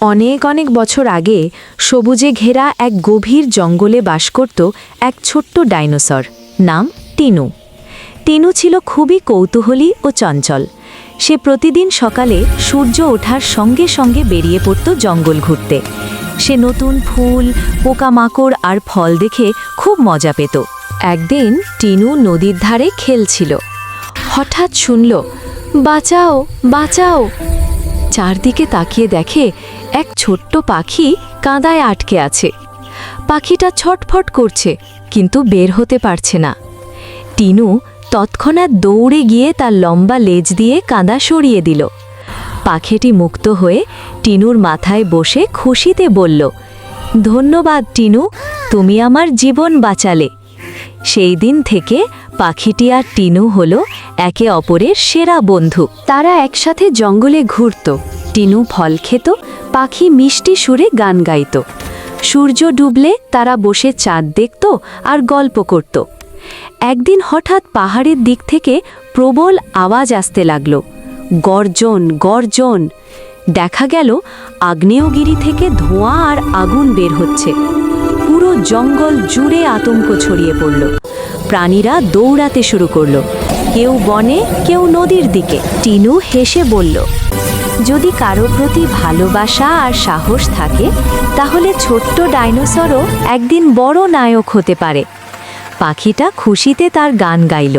অনেক অনেক বছর আগে সবুজে ঘেরা এক গভীর জঙ্গলে বাস করত এক ছোট্ট ডাইনোসর, নাম টিনু। টিনু ছিল খুবই কৌতূহলী ও চঞ্চল। সে প্রতিদিন সকালে সূর্য ওঠার সঙ্গে সঙ্গে বেরিয়ে পড়ত জঙ্গল ঘুরতে। সে নতুন ফুল, পোকামাকড় আর ফল দেখে খুব মজা পেত। একদিন টিনু নদীর ধারে খেলছিল। হঠাৎ শুনল, বাঁচাও বাঁচাও। চারদিকে তাকিয়ে দেখে এক ছোট্ট পাখি কাঁদায় আটকে আছে। পাখিটা ছটফট করছে, কিন্তু বের হতে পারছে না। টিনু তৎক্ষণাৎ দৌড়ে গিয়ে তার লম্বা লেজ দিয়ে কাঁদা সরিয়ে দিল। পাখিটি মুক্ত হয়ে টিনুর মাথায় বসে খুশিতে বলল, ধন্যবাদ টিনু, তুমি আমার জীবন বাঁচালে। সেই দিন থেকে পাখিটি আর টিনু হলো একে অপরের সেরা বন্ধু। তারা একসাথে জঙ্গলে ঘুরত, টিনু ফল খেত, পাখি মিষ্টি সুরে গান গাইত। সূর্য ডুবলে তারা বসে চাঁদ দেখত আর গল্প করত। একদিন হঠাৎ পাহাড়ের দিক থেকে প্রবল আওয়াজ আসতে লাগল, গর্জন গর্জন। দেখা গেল আগ্নেয়গিরি থেকে ধোঁয়া আর আগুন বের হচ্ছে। পুরো জঙ্গল জুড়ে আতঙ্ক ছড়িয়ে পড়ল। প্রাণীরা দৌড়াতে শুরু করল, কেউ বনে, কেউ নদীর দিকে। টিনু হেসে বলল, যদি কারো প্রতি ভালোবাসা আর সাহস থাকে, তাহলে ছোট্ট ডাইনোসরও একদিন বড় নায়ক হতে পারে। পাখিটা খুশিতে তার গান গাইল,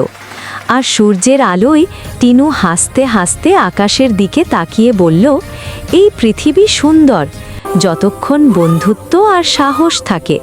আর সূর্যের আলোয় টিনু হাসতে হাসতে আকাশের দিকে তাকিয়ে বলল, এই পৃথিবী সুন্দর, যতক্ষণ বন্ধুত্ব আর সাহস থাকে।